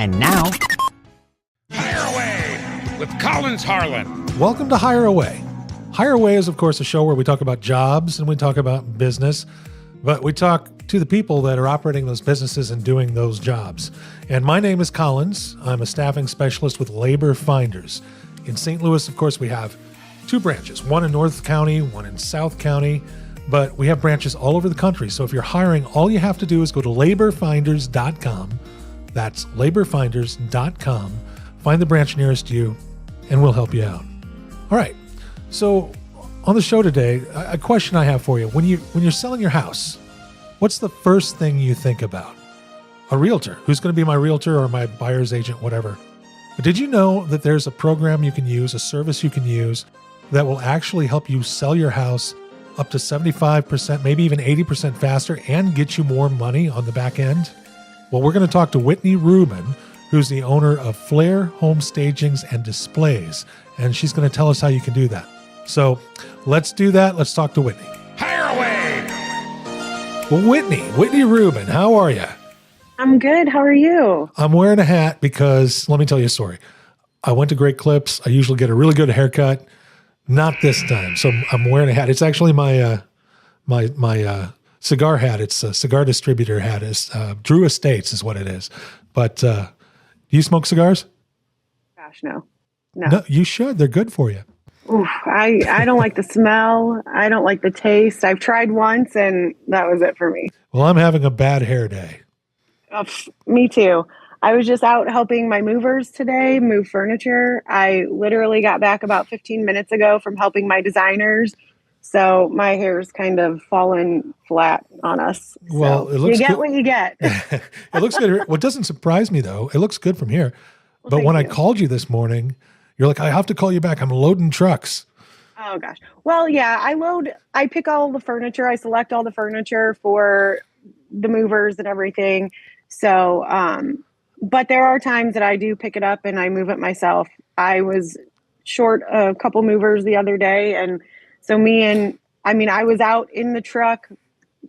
And now, Hire Away with Collins Harlan. Welcome to Hire Away. Hire Away is, of course, a show where we talk about jobs and we talk about business, but we talk to the people that are operating those businesses and doing those jobs. And my name is Collins. I'm a staffing specialist with Labor Finders. In St. Louis, of course, we have two branches, one in North County, one in South County, but we have branches all over the country. So if you're hiring, all you have to do is go to laborfinders.com. That's laborfinders.com. Find the branch nearest you, and we'll help you out. All right. So on the show today, a question I have for you. When you're selling your house, what's the first thing you think about? A realtor. Who's going to be my realtor or my buyer's agent, whatever. But did you know that there's a program you can use, a service you can use that will actually help you sell your house up to 75%, maybe even 80% faster and get you more money on the back end? Well, we're going to talk to Whitney Rubin, who's the owner of Flair Home Stagings and Displays, and she's going to tell us how you can do that. So let's do that. Let's talk to Whitney. Hire Away! Well, Whitney Rubin, how are you? I'm good. How are you? I'm wearing a hat because, let me tell you a story. I went to Great Clips. I usually get a really good haircut. Not this time. So I'm wearing a hat. It's actually my cigar hat. It's a cigar distributor hat. It's Drew Estates is what it is. But do you smoke cigars? Gosh, no. No, you should. They're good for you. Oof, I don't like the smell. I don't like the taste. I've tried once and that was it for me. Well, I'm having a bad hair day. Me too. I was just out helping my movers today move furniture. I literally got back about 15 minutes ago from helping my designers. So my hair's kind of fallen flat on us. Well, so it looks you get good. what you get. It looks good. What doesn't surprise me, though, it looks good from here. Well, but when thank I you. called you this morning, you're like, I have to call you back. I'm loading trucks. Oh gosh. Well, yeah, I pick all the furniture. I select all the furniture for the movers and everything. So, but there are times that I do pick it up and I move it myself. I was short a couple movers the other day. And so I was out in the truck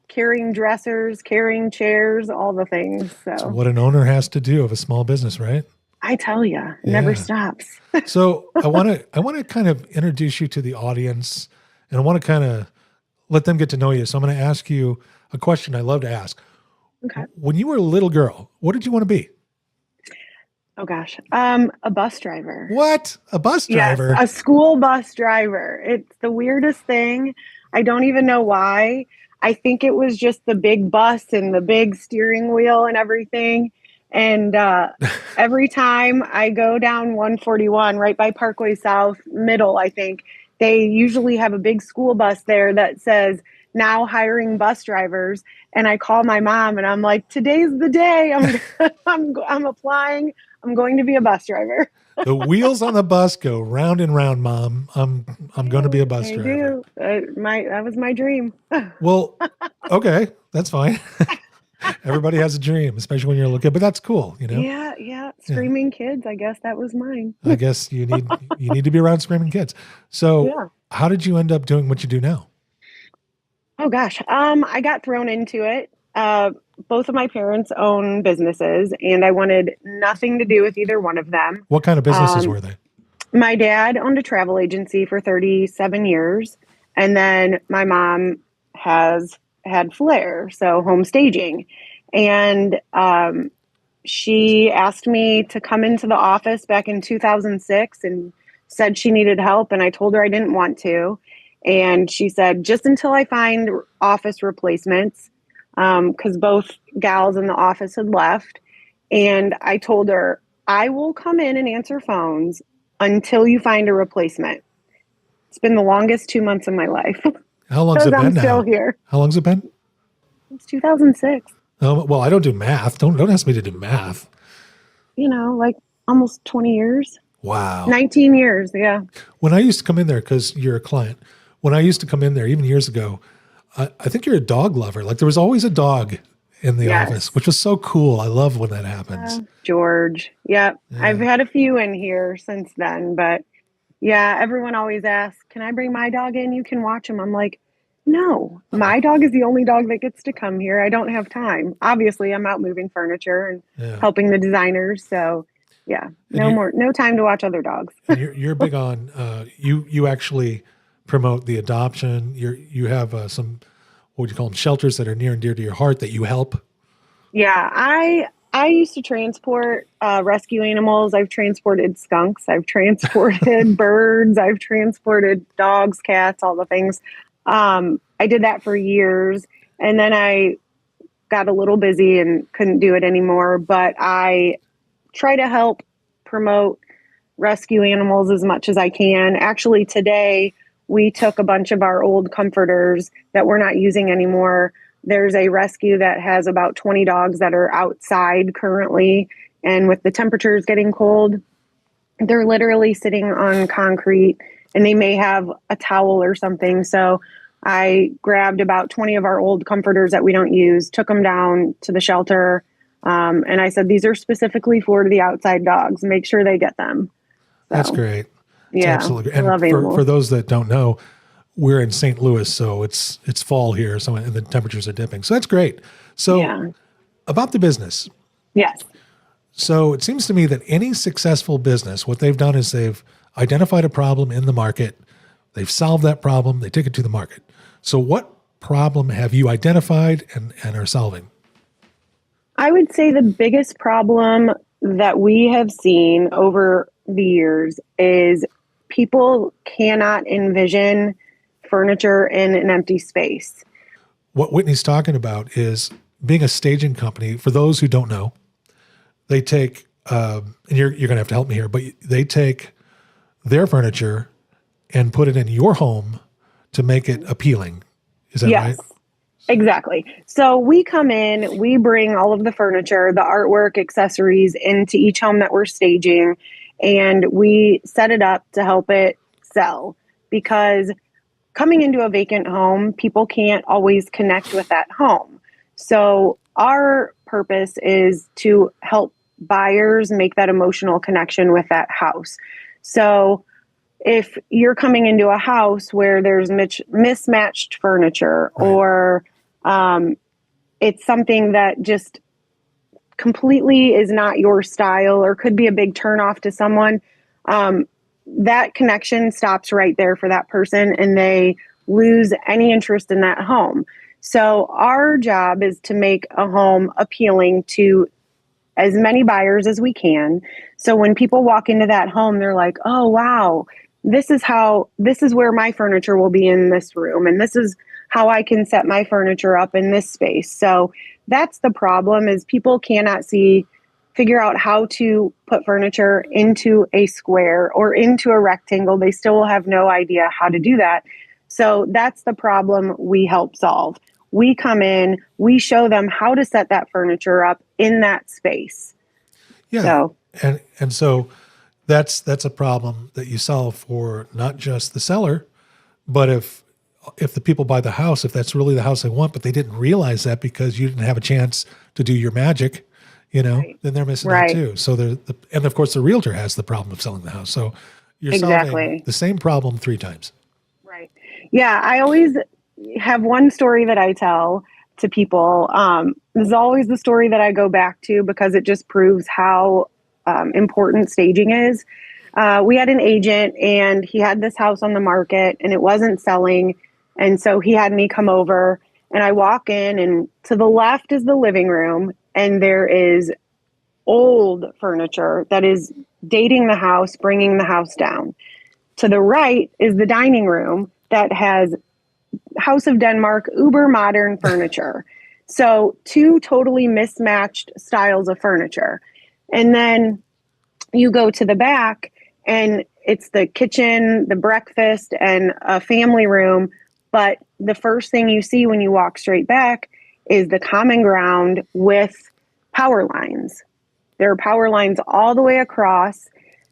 carrying dressers, carrying chairs, all the things. It's So what an owner has to do of a small business, right? I tell you, it never stops. So I want to kind of introduce you to the audience, and I want to kind of let them get to know you. So I'm going to ask you a question I love to ask. Okay. When you were a little girl, what did you want to be? Oh gosh. A bus driver. What? A bus driver? Yes, a school bus driver. It's the weirdest thing. I don't even know why. I think it was just the big bus and the big steering wheel and everything. And every time I go down 141 right by Parkway South Middle, I think they usually have a big school bus there that says now hiring bus drivers. And I call my mom and I'm like, today's the day. I'm applying. I'm going to be a bus driver. The wheels on the bus go round and round, Mom. I'm going to be a bus I driver. do. That was my dream. Well, okay, that's fine. Everybody has a dream, especially when you're a little kid, but that's cool, you know? Yeah. Screaming kids. I guess that was mine. I guess you need to be around screaming kids. So How did you end up doing what you do now? Oh gosh. I got thrown into it. Both of my parents own businesses and I wanted nothing to do with either one of them. What kind of businesses were they? My dad owned a travel agency for 37 years. And then my mom has had Flair, so home staging. And she asked me to come into the office back in 2006 and said she needed help. And I told her I didn't want to. And she said, just until I find office replacements, because both gals in the office had left. And I told her, I will come in and answer phones until you find a replacement. It's been the longest 2 months of my life. How long's it been I'm now? still here. How long's it been? It's 2006. Well, I don't do math. Don't ask me to do math. Like almost 20 years. Wow. 19 years, yeah. When I used to come in there, because you're a client, when I used to come in there, even years ago, I think you're a dog lover. Like there was always a dog in the office, which was so cool. I love when that happens. George. Yep. Yeah. I've had a few in here since then, but yeah, everyone always asks, can I bring my dog in? You can watch him. I'm like, No, my dog is the only dog that gets to come here. I don't have time. Obviously, I'm out moving furniture and Yeah. helping the designers. So, yeah, no time to watch other dogs. And you're big on you actually promote the adoption. You have some, what would you call them, shelters that are near and dear to your heart that you help. Yeah, I used to transport rescue animals. I've transported skunks. I've transported birds. I've transported dogs, cats, all the things. I did that for years, and then I got a little busy and couldn't do it anymore. But I try to help promote rescue animals as much as I can. Actually, today we took a bunch of our old comforters that we're not using anymore. There's a rescue that has about 20 dogs that are outside currently. And with the temperatures getting cold, they're literally sitting on concrete and they may have a towel or something. So I grabbed about 20 of our old comforters that we don't use, took them down to the shelter. And I said, these are specifically for the outside dogs. Make sure they get them. So, That's great. It's yeah, absolutely I love great. And animals. for those that don't know, we're in St. Louis, so it's fall here, so and the temperatures are dipping. So that's great. So Yeah. about the business. Yes. So it seems to me that any successful business, what they've done is they've identified a problem in the market, they've solved that problem, they take it to the market. So what problem have you identified and are solving? I would say the biggest problem that we have seen over the years is people cannot envision furniture in an empty space. What Whitney's talking about is being a staging company. For those who don't know, they take, and you're going to have to help me here, but they take their furniture and put it in your home to make it appealing. Is that right? Yes, exactly. So we come in, we bring all of the furniture, the artwork, accessories into each home that we're staging, and we set it up to help it sell. Because coming into a vacant home, people can't always connect with that home. So our purpose is to help buyers make that emotional connection with that house. So if you're coming into a house where there's mismatched furniture, Right. or it's something that just completely is not your style or could be a big turnoff to someone, that connection stops right there for that person and they lose any interest in that home. So our job is to make a home appealing to as many buyers as we can. So when people walk into that home, they're like, oh, wow, this is where my furniture will be in this room. And this is how I can set my furniture up in this space. So that's the problem, is people cannot figure out how to put furniture into a square or into a rectangle. They still have no idea how to do that. So that's the problem we help solve. We come in, we show them how to set that furniture up in that space. Yeah. So, And so that's a problem that you solve for not just the seller, but if the people buy the house, if that's really the house they want, but they didn't realize that because you didn't have a chance to do your magic, Right. then they're missing out Right. too. So and of course the realtor has the problem of selling the house. So you're solving Exactly. the same problem 3 times. Right. Yeah, I always have one story that I tell to people. This is always the story that I go back to because it just proves how important staging is. We had an agent and he had this house on the market and it wasn't selling. And so he had me come over and I walk in, and to the left is the living room and there is old furniture that is dating the house, bringing the house down. To the right is the dining room that has House of Denmark uber modern furniture. So 2 totally mismatched styles of furniture. And then you go to the back and it's the kitchen, the breakfast, and a family room. But the first thing you see when you walk straight back is the common ground with power lines. There are power lines all the way across.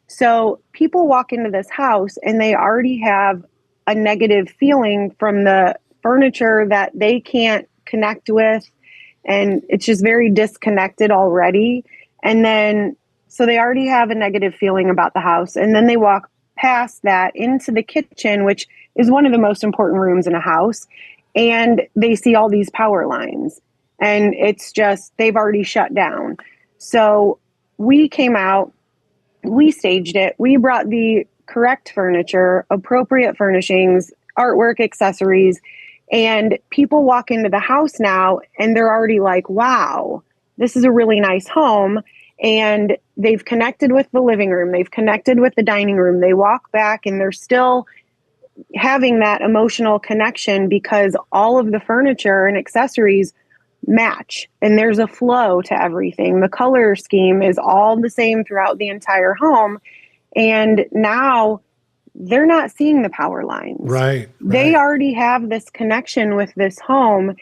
So people walk into this house and they already have a negative feeling from the furniture that they can't connect with. And it's just very disconnected already. And then, so they already have a negative feeling about the house. And then they walk past that into the kitchen, which is one of the most important rooms in a house. and they see all these power lines, and it's just, they've already shut down. So we came out, we staged it, we brought the correct furniture, appropriate furnishings, artwork, accessories, and people walk into the house now and they're already like, wow, this is a really nice home. And they've connected with the living room, they've connected with the dining room. They walk back and they're still having that emotional connection because all of the furniture and accessories match and there's a flow to everything. The color scheme is all the same throughout the entire home. And now they're not seeing the power lines. Right. They already have this connection with this home,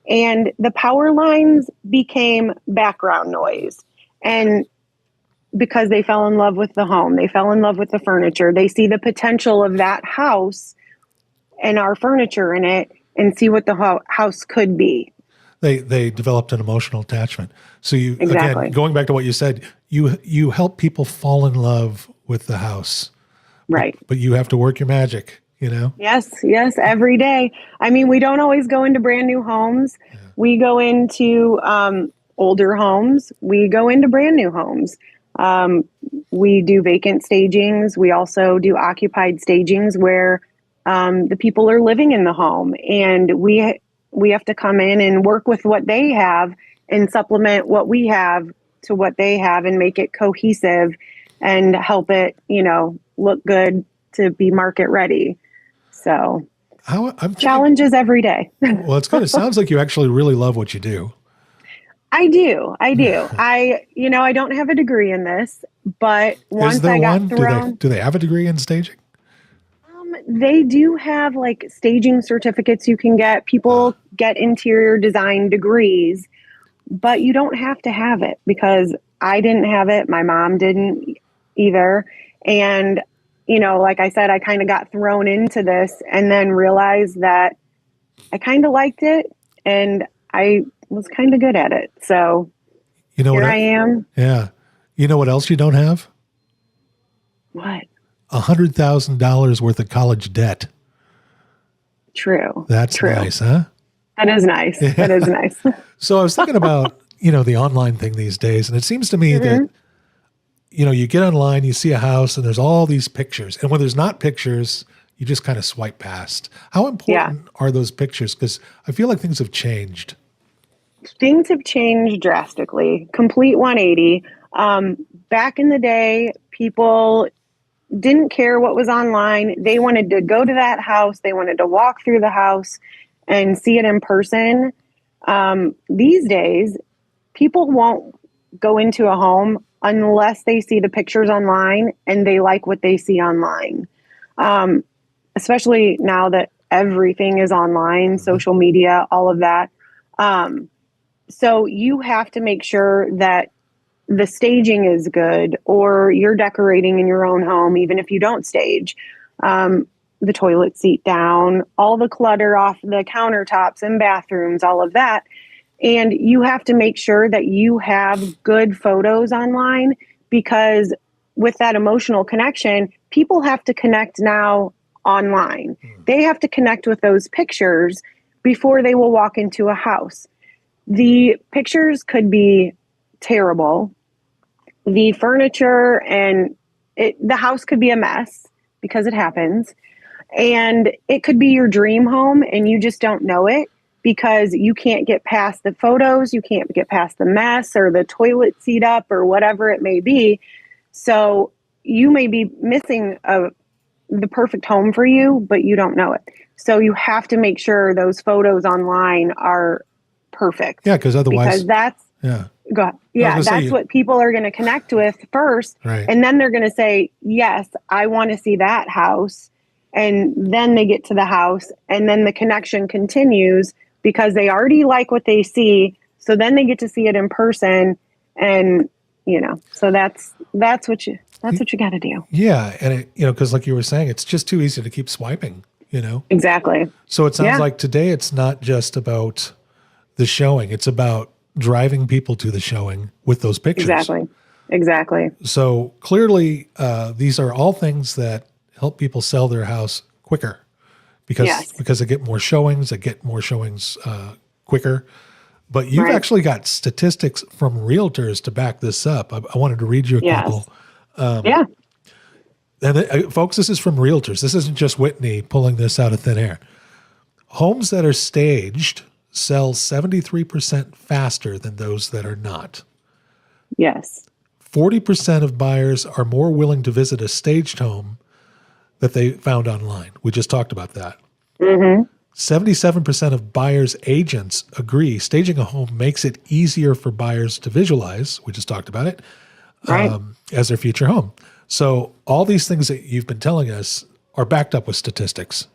and the power lines became background noise. And because they fell in love with the home, they fell in love with the furniture, they see the potential of that house and our furniture in it and see what the house could be. They developed an emotional attachment. So you, Exactly. again, going back to what you said, you help people fall in love with the house. Right. But you have to work your magic, you know? Yes, every day. I mean, we don't always go into brand new homes. Yeah. We go into older homes. We go into brand new homes. We do vacant stagings. We also do occupied stagings where the people are living in the home, and we have to come in and work with what they have and supplement what we have to what they have and make it cohesive and help it, look good to be market ready. So challenges every day. Well, it's good. It sounds like you actually really love what you do. I do. I don't have a degree in this, but once I got thrown. Do they have a degree in staging? They do have like staging certificates you can get. People get interior design degrees, but you don't have to have it because I didn't have it. My mom didn't either. And, like I said, I kind of got thrown into this and then realized that I kind of liked it and I was kind of good at it. So here I am. Yeah. You know what else you don't have? What? $100,000 worth of college debt. True. That's true. Nice, huh? That is nice. Yeah. That is nice. So I was thinking about, the online thing these days, and it seems to me that, you get online, you see a house, and there's all these pictures. And when there's not pictures, you just kind of swipe past. How important are those pictures? Because I feel like things have changed. Things have changed drastically. Complete 180. Back in the day, people didn't care what was online. They wanted to go to that house. They wanted to walk through the house and see it in person. These days, people won't go into a home unless they see the pictures online and they like what they see online. Especially now that everything is online, social media, all of that. So you have to make sure that the staging is good, or you're decorating in your own home, even if you don't stage. The toilet seat down, all the clutter off the countertops and bathrooms, all of that. And you have to make sure that you have good photos online, because with that emotional connection, people have to connect now online. They have to connect with those pictures before they will walk into a house. The pictures could be terrible. The furniture and the house could be a mess, because it happens. And it could be your dream home and you just don't know it because you can't get past the photos. You can't get past the mess or the toilet seat up or whatever it may be. So you may be missing the perfect home for you, but you don't know it. So you have to make sure those photos online are perfect. Yeah, because otherwise. Because that's. Yeah. Go ahead. Yeah, that's what people are going to connect with first. Right. And then they're going to say, yes, I want to see that house. And then they get to the house and then the connection continues because they already like what they see. So then they get to see it in person. And, so that's what you got to do. Yeah. And because like you were saying, it's just too easy to keep swiping, Exactly. So it sounds like today it's not just about the showing. It's about driving people to the showing with those pictures. Exactly. So clearly, these are all things that help people sell their house quicker, because they get more showings, quicker. But you've actually got statistics from realtors to back this up. I wanted to read you a couple. And folks, this is from realtors. This isn't just Whitney pulling this out of thin air. Homes that are staged sell 73% faster than those that are not. Yes. 40% of buyers are more willing to visit a staged home that they found online. We just talked about that. 77% of buyers' agents agree staging a home makes it easier for buyers to visualize, we just talked about it, as their future home. So all these things that you've been telling us are backed up with statistics.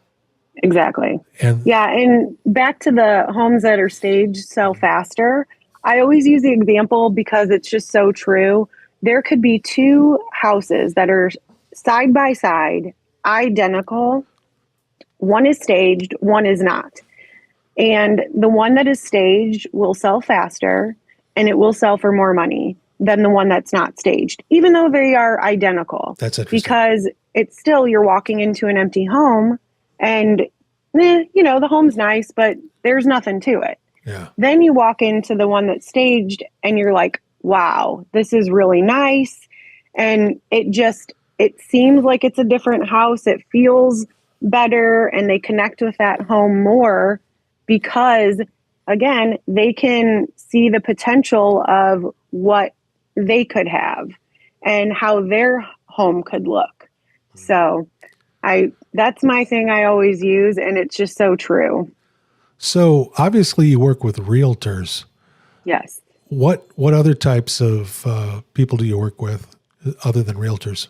Exactly. And back to the homes that are staged sell faster. I always use the example because it's just so true. There could be two houses that are side by side, identical. One is staged, one is not. And the one that is staged will sell faster and it will sell for more money than the one that's not staged, even though they are identical. That's interesting. Because it's still, you're walking into an empty home and, the home's nice, but there's nothing to it. Yeah. Then you walk into the one that's staged and you're like, wow, this is really nice. And it seems like it's a different house. It feels better and they connect with that home more because, again, they can see the potential of what they could have and how their home could look. So that's my thing I always use, and it's just so true. So obviously you work with realtors. Yes. What other types of people do you work with other than realtors?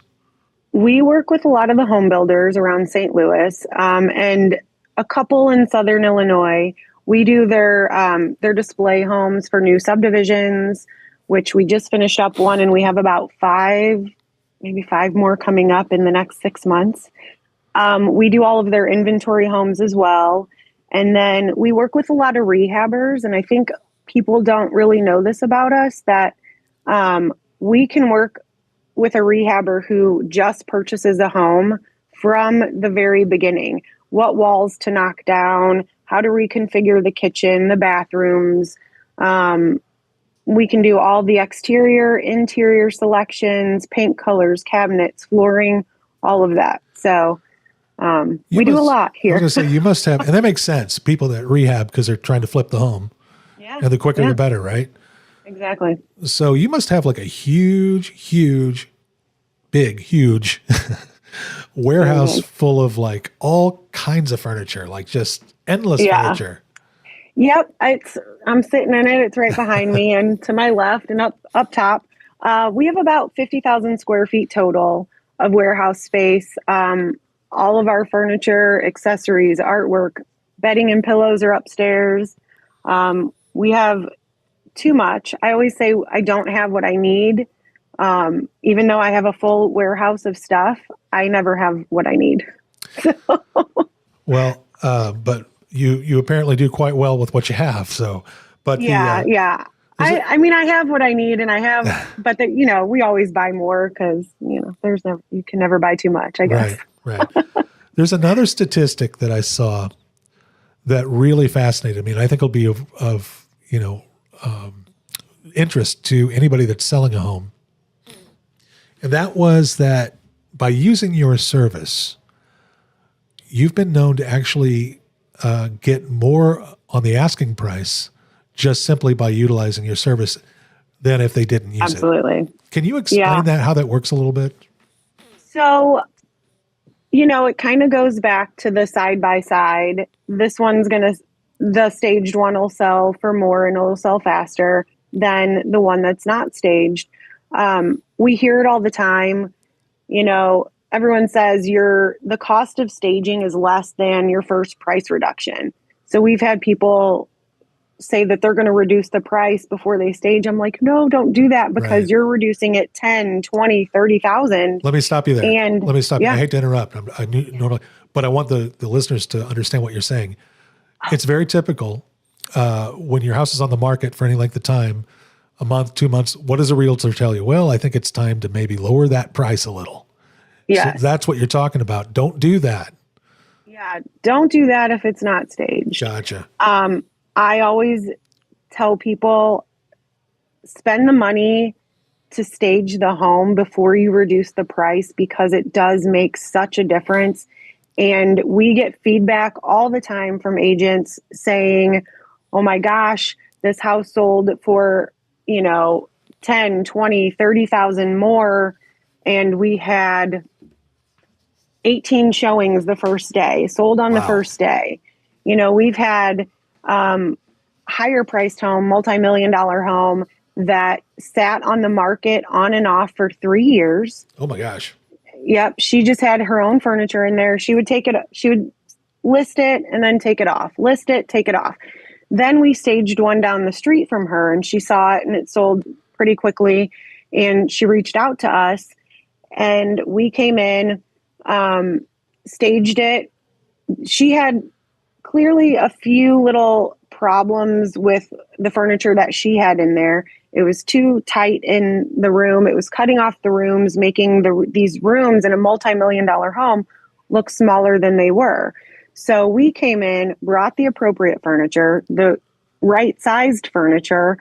We work with a lot of the home builders around St. Louis and a couple in Southern Illinois. We do their display homes for new subdivisions, which we just finished up one, and we have about maybe five more coming up in the next 6 months. We do all of their inventory homes as well. And then we work with a lot of rehabbers. And I think people don't really know this about us, that we can work with a rehabber who just purchases a home from the very beginning. What walls to knock down, how to reconfigure the kitchen, the bathrooms. We can do all the exterior, interior selections, paint colors, cabinets, flooring, all of that. So we do a lot here. I was going to say, you must have, and that makes sense, people that rehab because they're trying to flip the home. Yeah. And the quicker the better, right? Exactly. So you must have like a huge warehouse full of like all kinds of furniture, like just endless furniture. Yep. I'm sitting in it. It's right behind me and to my left and up top. We have about 50,000 square feet total of warehouse space. All of our furniture, accessories, artwork, bedding and pillows are upstairs. We have too much. I always say I don't have what I need. Even though I have a full warehouse of stuff, I never have what I need. Well, but you apparently do quite well with what you have. So, but yeah. I mean, I have what I need, and I have, but we always buy more because you can never buy too much, I guess. Right. There's another statistic that I saw that really fascinated me, and I think it'll be of interest to anybody that's selling a home. And that was that by using your service, you've been known to actually get more on the asking price just simply by utilizing your service than if they didn't use it. Absolutely. Can you explain that, how that works a little bit? So, it kind of goes back to the side by side. This one's the staged one will sell for more and it'll sell faster than the one that's not staged. We hear it all the time. Everyone says the cost of staging is less than your first price reduction. So we've had people say that they're going to reduce the price before they stage. I'm like, no, don't do that because you're reducing it 10, 20, 30,000. Let me stop you there. Let me stop you. I hate to interrupt. But I want the listeners to understand what you're saying. It's very typical when your house is on the market for any length of time, a month, 2 months, what does a realtor tell you? Well, I think it's time to maybe lower that price a little. Yes. So that's what you're talking about. Don't do that. Yeah, don't do that if it's not staged. Gotcha. I always tell people, spend the money to stage the home before you reduce the price, because it does make such a difference. And we get feedback all the time from agents saying, oh my gosh, this house sold for, 10, 20, 30,000 more. And we had 18 showings the first day, sold on the first day. We've had higher priced home, multi-million-dollar home that sat on the market on and off for 3 years. Oh my gosh. Yep. She just had her own furniture in there. She would list it and then take it off, list it, take it off. Then we staged one down the street from her, and she saw it and it sold pretty quickly. And she reached out to us, and we came in, staged it. She had clearly a few little problems with the furniture that she had in there. It was too tight in the room. It was cutting off the rooms, making these rooms in a multi-million-dollar home look smaller than they were. So we came in, brought the appropriate furniture, the right-sized furniture,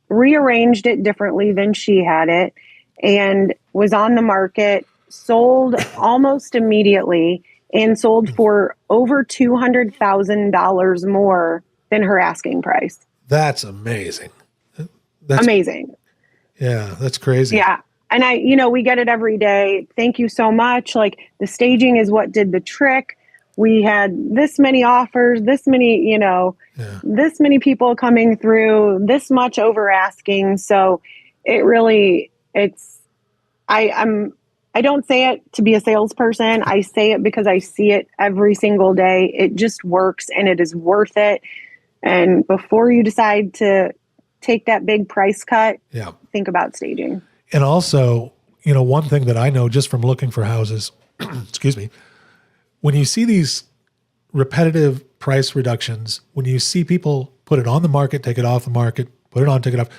rearranged it differently than she had it, and was on the market, sold almost immediately, and sold for over $200,000 more than her asking price. That's amazing. Amazing. Yeah, that's crazy. Yeah. And we get it every day. Thank you so much. Like, the staging is what did the trick. We had this many offers, this many, this many people coming through, this much over asking. So I don't say it to be a salesperson. I say it because I see it every single day. It just works, and it is worth it. And before you decide to take that big price cut, think about staging. And also, one thing that I know just from looking for houses, excuse me, when you see these repetitive price reductions, when you see people put it on the market, take it off the market, put it on, take it off,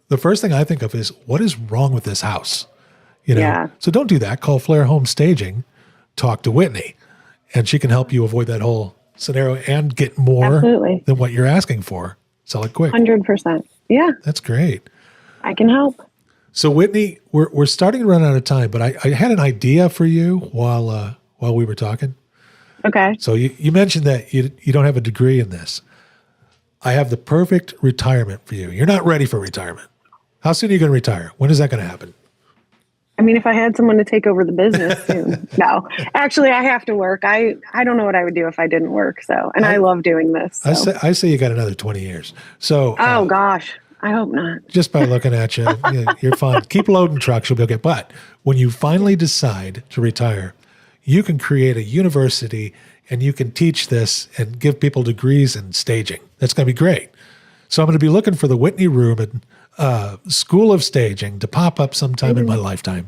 the first thing I think of is, what is wrong with this house? So don't do that. Call Flair Home Staging, talk to Whitney, and she can help you avoid that whole scenario and get more than what you're asking for. Sell it quick. 100%. Yeah. That's great. I can help. So Whitney, we're starting to run out of time, but I had an idea for you while we were talking. Okay. So you mentioned that you don't have a degree in this. I have the perfect retirement for you. You're not ready for retirement. How soon are you going to retire? When is that going to happen? I mean, if I had someone to take over the business soon. No, actually, I have to work. I don't know what I would do if I didn't work. So, and I love doing this. So. I say you got another 20 years. So, oh gosh, I hope not. Just by looking at you, you're fine. Keep loading trucks. You'll be okay. But when you finally decide to retire, you can create a university and you can teach this and give people degrees in staging. That's going to be great. So I'm going to be looking for the Whitney Rubin School of Staging to pop up sometime in my lifetime.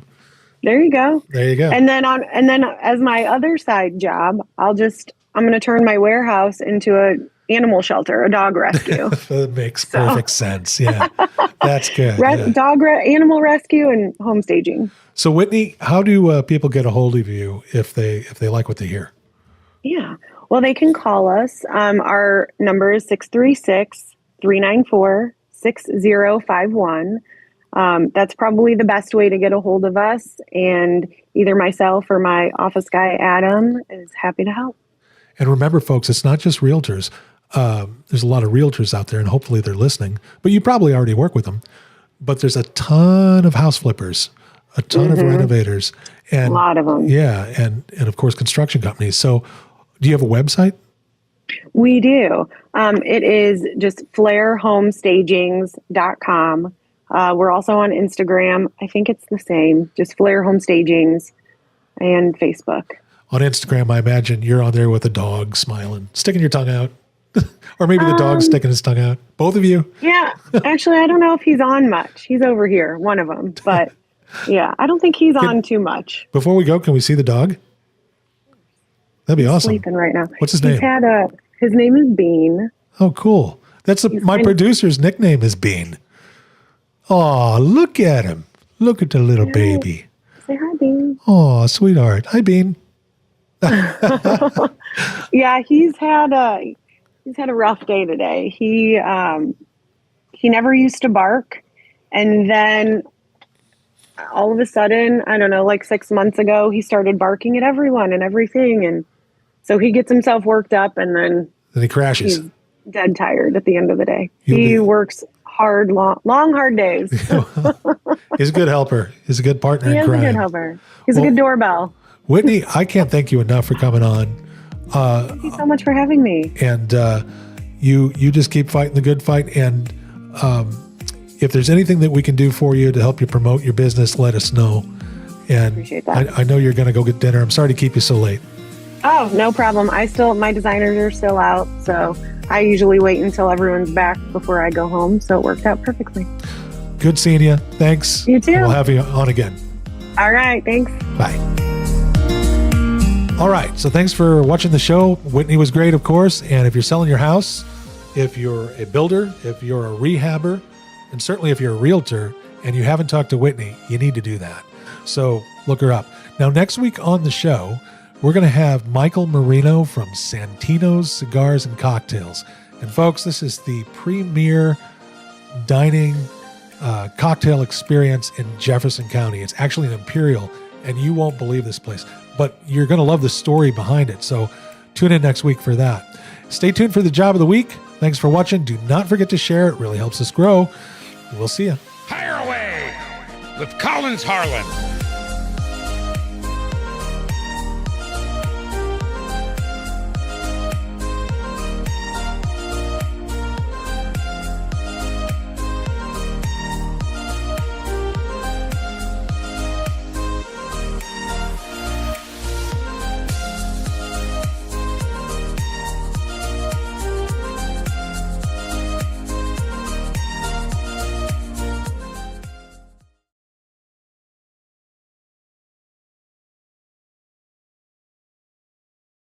There you go. There you go. And then as my other side job, I'm going to turn my warehouse into an animal shelter, a dog rescue. That makes perfect sense. Yeah, that's good. Animal rescue and home staging. So Whitney, how do people get a hold of you if they like what they hear? Yeah. Well, they can call us. Our number is 636-394-6051. That's probably the best way to get a hold of us. And either myself or my office guy, Adam, is happy to help. And remember, folks, it's not just realtors. There's a lot of realtors out there, and hopefully they're listening. But you probably already work with them. But there's a ton of house flippers, a ton of renovators. And, a lot of them. Yeah, and of course, construction companies. So do you have a website? We do. It is just flairhomestagings.com. We're also on Instagram. I think it's the same, just Flair Home Stagings, and Facebook. On Instagram, I imagine you're on there with a dog smiling, sticking your tongue out. Or maybe the dog's sticking his tongue out. Both of you? Yeah. Actually, I don't know if he's on much. He's over here, one of them. But yeah, I don't think he's on too much. Before we go, can we see the dog? That'd be awesome. Sleeping right now. What's his name? His name is Bean. Oh, cool. My producer's nickname is Bean. Oh, look at him. Look at the little baby. Say hi, Bean. Oh, sweetheart. Hi, Bean. Yeah, he's had a rough day today. He never used to bark, and then all of a sudden, I don't know, like 6 months ago, he started barking at everyone and everything, and so he gets himself worked up, and then he crashes. He's dead tired at the end of the day. He He works hard, long, hard days. He's a good helper. He's a good partner in crime. He is a good helper. He's a good doorbell. Whitney, I can't thank you enough for coming on. Thank you so much for having me. And you just keep fighting the good fight. And if there's anything that we can do for you to help you promote your business, let us know. And appreciate that. I know you're going to go get dinner. I'm sorry to keep you so late. Oh, no problem. My designers are still out, so I usually wait until everyone's back before I go home. So it worked out perfectly. Good seeing you. Thanks. You too. We'll have you on again. All right. Thanks. Bye. All right. So thanks for watching the show. Whitney was great, of course. And if you're selling your house, if you're a builder, if you're a rehabber, and certainly if you're a realtor and you haven't talked to Whitney, you need to do that. So look her up. Now, next week on the show, we're going to have Michael Marino from Santino's Cigars and Cocktails. And folks, this is the premier dining cocktail experience in Jefferson County. It's actually an Imperial, and you won't believe this place. But you're going to love the story behind it. So tune in next week for that. Stay tuned for the Job of the Week. Thanks for watching. Do not forget to share. It really helps us grow. We'll see you. Hire away with Collins Harlan.